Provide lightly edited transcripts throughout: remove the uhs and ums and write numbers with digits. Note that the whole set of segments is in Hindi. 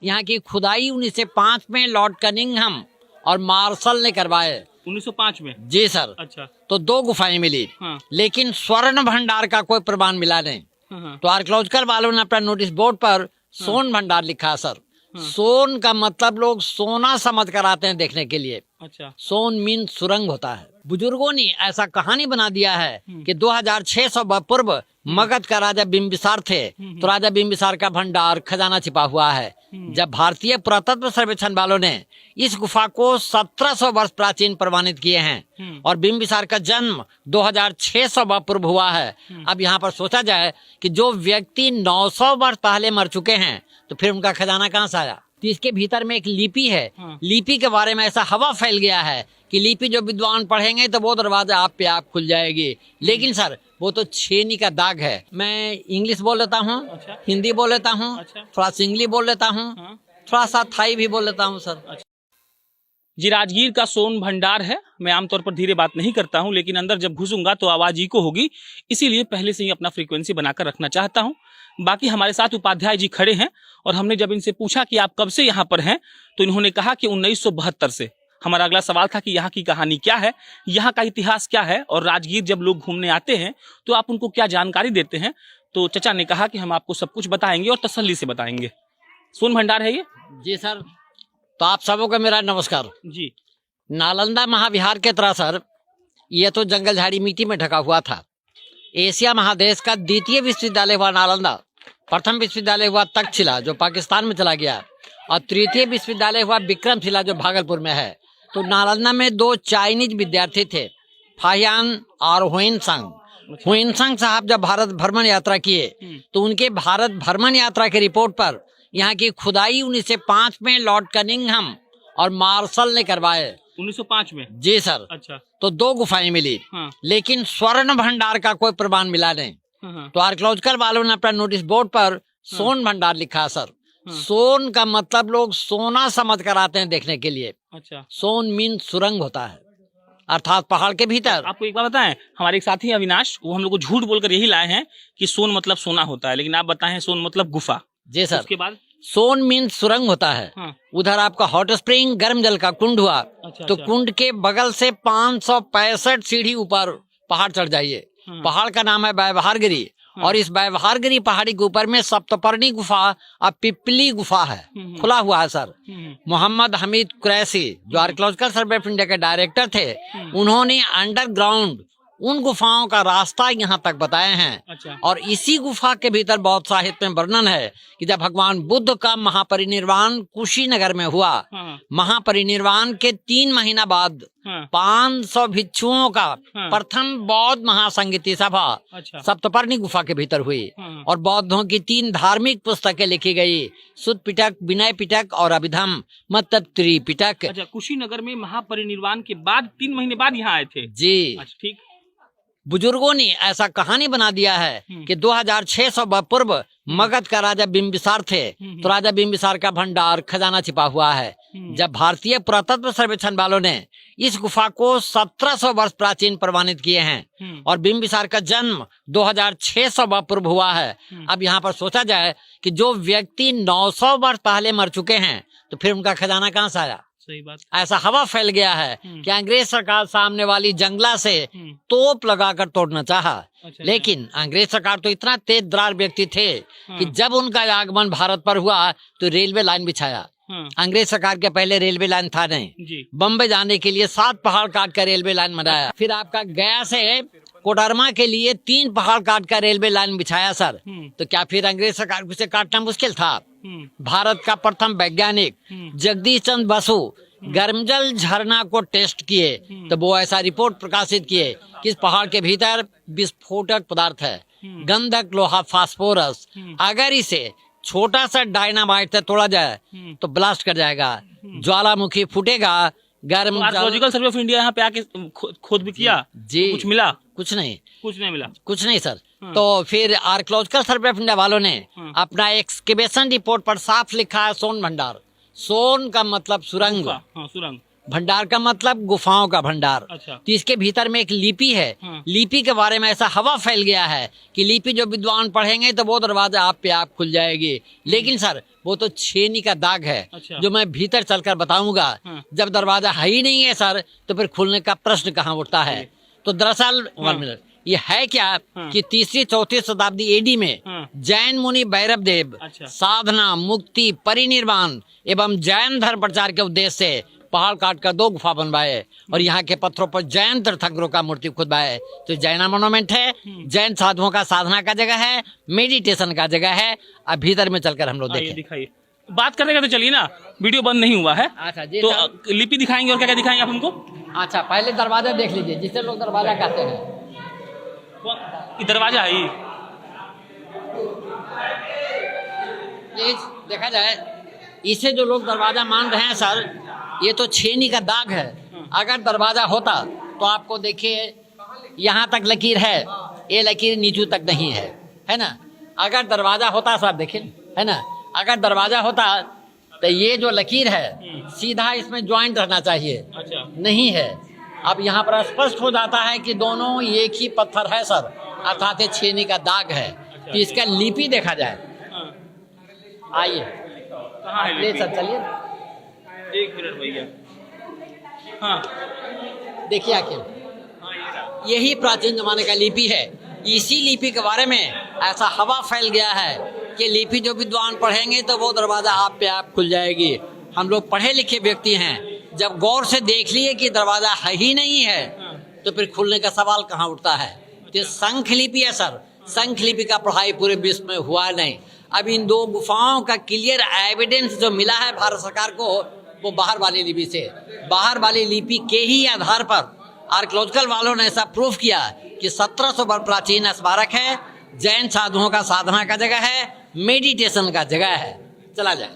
यहाँ की खुदाई 1905 में लॉर्ड कनिंघम और मार्शल ने करवाए। 1905 में? जी सर। अच्छा। तो 2 गुफाएं मिली। हाँ। लेकिन स्वर्ण भंडार का कोई प्रमाण मिला नहीं। हाँ। तो आर्कियोलॉजिकल वालों ने अपना नोटिस बोर्ड पर सोन भंडार लिखा है सर। सोन का मतलब लोग सोना समझ कर आते हैं देखने के लिए। अच्छा। सोन मीन सुरंग होता है। बुजुर्गों ने ऐसा कहानी बना दिया है कि 2600 पूर्व मगध का राजा बिंबिसार थे, तो राजा बिंबिसार का भंडार खजाना छिपा हुआ है। जब भारतीय पुरातत्व सर्वेक्षण वालों ने इस गुफा को 1700 वर्ष प्राचीन प्रमाणित किए हैं और बिंबिसार का जन्म 2600 पूर्व हुआ है। अब यहाँ पर सोचा जाए कि जो व्यक्ति 900 वर्ष पहले मर चुके हैं तो फिर उनका खजाना कहाँ से आया। तो इसके भीतर में एक लिपि है। लिपि के बारे में ऐसा हवा फैल गया है कि लिपि जो विद्वान पढ़ेंगे तो वो दरवाजा आप पे आप खुल जाएगी। लेकिन सर वो तो छेनी का दाग है। मैं इंग्लिश बोल लेता हूँ। अच्छा। हिंदी बोल लेता हूँ। अच्छा। थोड़ा सिंगली बोल लेता हूँ। हाँ। थोड़ा सा थाई भी बोल लेता हूँ सर। अच्छा। जी, राजगीर का सोन भंडार है। मैं आमतौर पर धीरे बात नहीं करता हूं, लेकिन अंदर जब घुसूंगा तो आवाज इको होगी, इसीलिए पहले से ही अपना फ्रीक्वेंसी बनाकर रखना चाहता हूं। बाकी हमारे साथ उपाध्याय जी खड़े हैं और हमने जब इनसे पूछा कि आप कब से यहाँ पर हैं तो इन्होंने कहा कि 1972 से। हमारा अगला सवाल था कि यहाँ की कहानी क्या है, यहाँ का इतिहास क्या है और राजगीर जब लोग घूमने आते हैं तो आप उनको क्या जानकारी देते हैं। तो चचा ने कहा कि हम आपको सब कुछ बताएंगे और तसल्ली से बताएंगे। सोन भंडार है ये? जी सर। तो आप सबों को मेरा नमस्कार जी। नालंदा महाविहार के तरह सर ये तो जंगल झाड़ी मिट्टी में ढका हुआ था। एशिया महादेश का द्वितीय विश्वविद्यालय हुआ नालंदा। प्रथम विश्वविद्यालय हुआ तक्षशिला जो पाकिस्तान में चला गया और तृतीय विश्वविद्यालय हुआ विक्रमशिला जो भागलपुर में है। तो नालंदा में 2 चाइनीज विद्यार्थी थे, फाहियान और हुइनसंग। हुइनसंग साहब जब भारत भ्रमण यात्रा किए तो उनके भारत भ्रमण यात्रा के रिपोर्ट पर यहाँ की खुदाई 1905 में लॉर्ड कनिंघम और मार्शल ने करवाए। 1905 में? जी सर। अच्छा। तो 2 गुफाएं मिली। हाँ। लेकिन स्वर्ण भंडार का कोई प्रमाण मिला नहीं। हाँ। तो आर्कियोलॉजिकल वालों ने अपना नोटिस बोर्ड पर सोन भंडार लिखा है सर। सोन का मतलब लोग सोना समझ कर आते हैं देखने के लिए। अच्छा। सोन मीन सुरंग होता है, अर्थात पहाड़ के भीतर। आपको एक बात बताएं, हमारे एक साथी अविनाश वो हम लोग को झूठ बोलकर यही लाए हैं कि सोन मतलब सोना होता है, लेकिन आप बताएं सोन मतलब गुफा। जी सर। उसके बाद सोन मीन सुरंग होता है। हाँ। उधर आपका हॉट स्प्रिंग गर्म जल का कुंड हुआ। अच्छा, तो अच्छा। कुंड के बगल से 565 सीढ़ी ऊपर पहाड़ चढ़ जाइए। पहाड़ का नाम है व्यवहारगिरी और इस व्यवहारगिरी पहाड़ी के ऊपर में सप्तपर्णी गुफा और पिपली गुफा है, खुला हुआ है सर। मोहम्मद हमीद कुरैशी जो आर्कियोलॉजिकल सर्वे ऑफ इंडिया के डायरेक्टर थे उन्होंने अंडरग्राउंड उन गुफाओं का रास्ता यहाँ तक बताए हैं। अच्छा। और इसी गुफा के भीतर बहुत साहित्य में वर्णन है कि जब भगवान बुद्ध का महापरिनिर्वाण कुशीनगर में हुआ, महापरिनिर्वाण के 3 महीना बाद 500 भिक्षुओं का प्रथम बौद्ध महासंगीति सभा सप्तपर्णी गुफा के भीतर हुई और बौद्धों की 3 धार्मिक पुस्तकें लिखी गई, सुत्त पिटक, विनय पिटक और अभिधम मतलब त्रिपिटक। अच्छा, कुशीनगर में महापरिनिर्वाण के बाद 3 महीने बाद यहाँ आए थे? जी। अच्छा, ठीक। बुजुर्गों ने ऐसा कहानी बना दिया है कि 2600 पूर्व मगध का राजा बिंबिसार थे, तो राजा बिंबिसार का भंडार खजाना छिपा हुआ है। जब भारतीय पुरातत्व सर्वेक्षण वालों ने इस गुफा को 1700 वर्ष प्राचीन प्रमाणित किए हैं और बिंबिसार का जन्म 2600 पूर्व हुआ है। अब यहाँ पर सोचा जाए कि जो व्यक्ति 900 वर्ष पहले मर चुके हैं तो फिर उनका खजाना कहाँ से आया। सही बात। ऐसा ऐसा हवा फैल गया है कि अंग्रेज सरकार सामने वाली जंगला से तोप लगाकर तोड़ना चाहा। अच्छा, लेकिन अंग्रेज सरकार तो इतना तेज दरार व्यक्ति थे कि जब उनका आगमन भारत पर हुआ तो रेलवे लाइन बिछाया। अंग्रेज सरकार के पहले रेलवे लाइन था नहीं। बम्बई जाने के लिए 7 पहाड़ काट कर रेलवे लाइन बनाया। फिर आपका गया से कोडरमा के लिए 3 पहाड़ काट कर रेलवे लाइन बिछाया सर। तो क्या फिर अंग्रेज सरकार को इसे काटना मुश्किल था। भारत का प्रथम वैज्ञानिक जगदीश चंद्र बसु गर्मजल झरना को टेस्ट किए तो वो ऐसा रिपोर्ट प्रकाशित किए कि इस पहाड़ के भीतर विस्फोटक पदार्थ है, गंधक, लोहा, फास्फोरस। अगर इसे छोटा सा डायनामाइट से तोड़ा जाए तो ब्लास्ट कर जाएगा, ज्वालामुखी फूटेगा। गर्म आर्कियोलॉजिकल सर्वे ऑफ इंडिया यहाँ पे आके खोद भी किया जी। कुछ मिला? कुछ नहीं। कुछ नहीं मिला? कुछ नहीं सर। तो फिर आर्कियोलॉजिकल सर्वे ऑफ इंडिया वालों ने अपना एक्सकेवेशन रिपोर्ट पर साफ लिखा है सोन भंडार। सोन का मतलब सुरंग। सुरंग। भंडार का मतलब गुफाओं का भंडार। अच्छा। तो इसके भीतर में एक लिपि है। लिपि के बारे में ऐसा हवा फैल गया है कि लिपि जो विद्वान पढ़ेंगे तो वो दरवाजा आप पे आप खुल जाएगी। लेकिन सर वो तो छेनी का दाग है। अच्छा। जो मैं भीतर चलकर बताऊंगा। जब दरवाजा है ही नहीं है सर तो फिर खुलने का प्रश्न कहाँ उठता है। तो दरअसल 1 मिनट ये है क्या कि 3री 4थी शताब्दी एडी में जैन मुनि भैरव देव साधना मुक्ति परिनिर्वाण एवं जैन धर्म प्रचार के उद्देश्य से पहाड़ काट कर 2 गुफा बनवाए और यहाँ के पत्थरों पर जैन तीर्थंकरों का मूर्ति खुदवाए। तो जैना मोन्यूमेंट है, जैन साधुओं का साधना का जगह है, मेडिटेशन का जगह है। अब भीतर में चलकर हम लोग देखें। दिखाइए, बात करने का तो चलिए ना, वीडियो बंद नहीं हुआ है। अच्छा जी। तो लिपि दिखाएंगे और क्या क्या दिखाएंगे आप हमको? अच्छा पहले दरवाजा देख लीजिए जिसे लोग दरवाजा कहते हैं। ये दरवाजा है ये देखा जाए इसे जो लोग दरवाजा मान रहे हैं सर ये तो छेनी का दाग है। अगर दरवाजा होता तो आपको देखिए यहाँ तक लकीर है, ये लकीर नीचू तक नहीं है ना। अगर दरवाजा होता साहब देखिए है ना, अगर दरवाजा होता तो ये जो लकीर है सीधा इसमें ज्वाइंट रहना चाहिए। अच्छा। नहीं है। अब यहाँ पर स्पष्ट हो जाता है कि दोनों एक ही पत्थर है सर, अर्थात ये छेनी का दाग है। तो इसका लिपि देखा जाए। आइए कहाँ है लिपि? सर चलिए 1 मिनट भैया। हाँ देखिए आखिर यही प्राचीन जमाने का लिपि है। इसी लिपि के बारे में ऐसा हवा फैल गया है कि लिपि जो विद्वान पढ़ेंगे तो वो दरवाजा आप पे आप खुल जाएगी। हम लोग पढ़े लिखे व्यक्ति हैं, जब गौर से देख लिए कि दरवाजा है ही नहीं है तो फिर खुलने का सवाल कहाँ उठता है। तो संख लिपि है सर, संख लिपि का पढ़ाई पूरे विश्व में हुआ नहीं। अब इन 2 गुफाओं का क्लियर एविडेंस जो मिला है भारत सरकार को वो बाहर वाली लिपि से, बाहर वाली लिपि के ही आधार पर आर्कियोलॉजिकल वालों ने ऐसा प्रूफ किया कि 1700 वर्ष प्राचीन स्मारक है, जैन साधुओं का साधना का जगह है, मेडिटेशन का जगह है। चला जाए।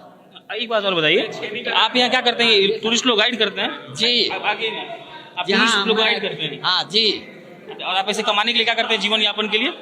एक बात और बताइए, आप यहाँ क्या करते हैं? टूरिस्ट लोग गाइड करते हैं? जी आगे टूरिस्ट लोग गाइड करते हैं। हाँ जी। और आप ऐसे कमाने के लिए क्या करते हैं जीवन यापन के लिए?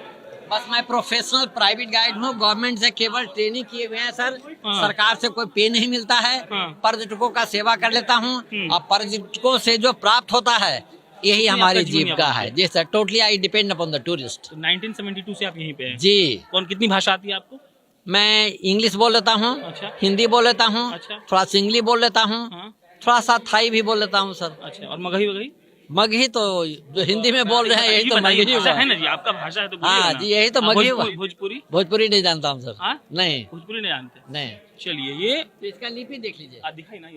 बस मैं प्रोफेशनल प्राइवेट गाइड हूँ, गवर्नमेंट से केवल ट्रेनिंग किए हुए हैं सर। सरकार से कोई पे नहीं मिलता है। पर्यटकों का सेवा कर लेता हूँ और पर्यटकों से जो प्राप्त होता है यही हमारी जीविका है। जी sir, totally I depend upon the tourist. 1972 से आप यहीं पे हैं? जी। कितनी भाषा आती है आपको? मैं इंग्लिश बोल लेता हूँ। अच्छा। हिंदी बोल लेता हूँ। अच्छा। थोड़ा सिंगली बोल लेता हूँ। थोड़ा सा थाई भी बोल लेता हूँ सर। अच्छा। और मगही वगही? मगही तो जो हिंदी में बोल रहे हैं यही तो मगही हुआ है ना जी, आपका भाषा है तो हाँ जी यही तो मगही हुआ। भोजपुरी? भोजपुरी नहीं जानता हूँ सर। नहीं भोजपुरी नहीं जानते? नहीं। चलिए ये तो इसका लिपि देख लीजिए। दिखाई ना,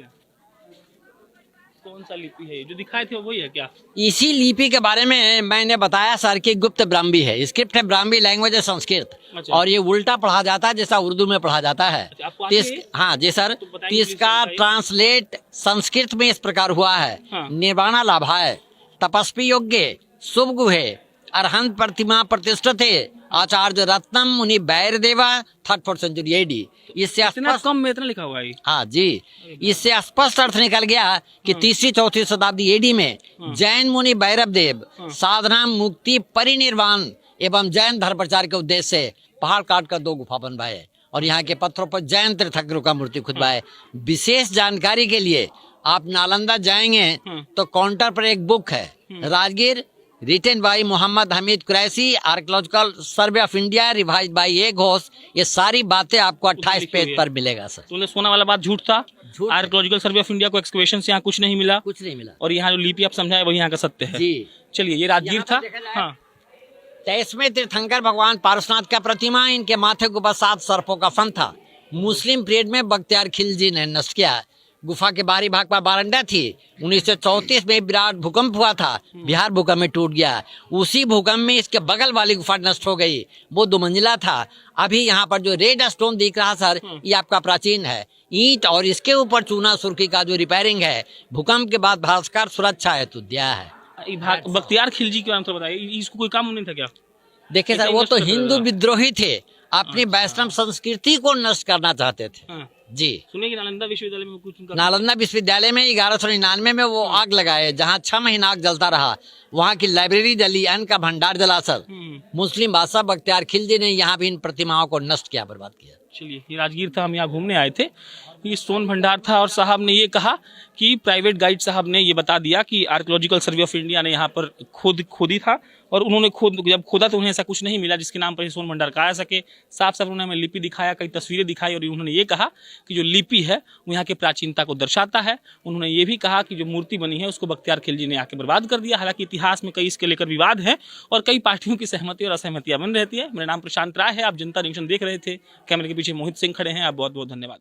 कौन सा लिपि है? जो दिखाए थे वही है क्या? इसी लिपि के बारे में मैंने बताया सर कि गुप्त ब्राह्मी है। स्क्रिप्ट है ब्राह्मी, लैंग्वेज है संस्कृत। अच्छा। और ये उल्टा पढ़ा जाता है जैसा उर्दू में पढ़ा जाता है। हाँ जी सर। तो इसका ट्रांसलेट संस्कृत में इस प्रकार हुआ है। निर्वाणा लाभाय तपस्वी योग्य शुभ गुहे अरहंत प्रतिमा प्रतिष्ठिते आचार्य रत्नम मुनि बैर देवा 3rd 4th सेंचुरी एडी। इससे कम में इतना लिखा हुआ है। हाँ जी। इससे स्पष्ट अर्थ निकल गया कि 3री 4थी शताब्दी एडी में जैन मुनि भैरव देव साधना मुक्ति परिनिर्वाण एवं जैन धर्म प्रचार के उद्देश्य से पहाड़ काट कर 2 गुफा बनवाए और यहाँ के पत्थरों पर जैन तीर्थंकरों का मूर्ति खुदवाए। विशेष जानकारी के लिए आप नालंदा जाएंगे तो काउंटर पर एक बुक है Rajgir, written by Mohammad Hamid Qureshi, archaeological survey of India, revise by A Ghosh. ये सारी बातें आपको 28 पेज पर मिलेगा सर। तो सोना वाला बात झूठ था। आर्कियोलॉजिकल सर्वे ऑफ इंडिया को एक्सकवेशन से यहाँ कुछ नहीं मिला, कुछ नहीं मिला। और यहाँ जो लिपि आप समझाए वही यहाँ का सत्य है जी। चलिए ये राजगीर था। 23वें तीर्थंकर भगवान पारसनाथ का प्रतिमा, इनके माथे के ऊपर 7 सर्पों का फन था। मुस्लिम पीरियड में बख्तियार खिलजी ने नष्ट किया। गुफा के बाहरी भाग पर बारंडा थी। 1934 में विराट भूकंप हुआ था, बिहार भूकंप में टूट गया। उसी भूकंप में इसके बगल वाली गुफा नष्ट हो गई। वो 2 मंजिला था। अभी यहाँ पर जो रेड स्टोन दिख रहा सर ये आपका प्राचीन है ईंट, और इसके ऊपर चूना सुर्खी का जो रिपेयरिंग है भूकंप के बाद भारत सरकार सुरक्षा हेतु दिया है। बख्तियार खिलजी के नाम से बताइए, इसको कोई काम नहीं था क्या? देखिए सर वो तो हिंदू विद्रोही थे, अपनी वैष्णव संस्कृति को नष्ट करना चाहते थे जी। सुनिए कि नालंदा विश्वविद्यालय में कुछ नालंदा विश्वविद्यालय में 1199 में वो आग लगाए, जहाँ 6 महीना आग जलता रहा। वहाँ की लाइब्रेरी जली, अन्न का भंडार जला सर। मुस्लिम बादशाह बख्तियार खिलजी ने यहाँ भी इन प्रतिमाओं को नष्ट किया, बर्बाद किया। चलिए ये राजगीर था, हम यहाँ घूमने आए थे। ये सोन भंडार था और साहब ने ये कहा कि प्राइवेट गाइड साहब ने ये बता दिया कि आर्कियोलॉजिकल सर्वे ऑफ इंडिया ने यहाँ पर खोदी था और उन्होंने जब खोदा तो उन्हें ऐसा कुछ नहीं मिला जिसके नाम पर ये सोन भंडार कहा जा सके। साफ साफ उन्होंने हमें लिपि दिखाया, कई तस्वीरें दिखाई और उन्होंने ये कहा कि जो लिपि है वो यहाँ की प्राचीनता को दर्शाता है। उन्होंने ये भी कहा कि जो मूर्ति बनी है उसको बख्तियार खिलजी ने आके बर्बाद कर दिया। हालांकि इतिहास में कई इसके लेकर विवाद है और कई पार्टियों की सहमति और असहमतियां बन रहती है। मेरा नाम प्रशांत राय है, आप जनता जंक्शन देख रहे थे। कैमरे के पीछे मोहित सिंह खड़े हैं। आप बहुत बहुत धन्यवाद।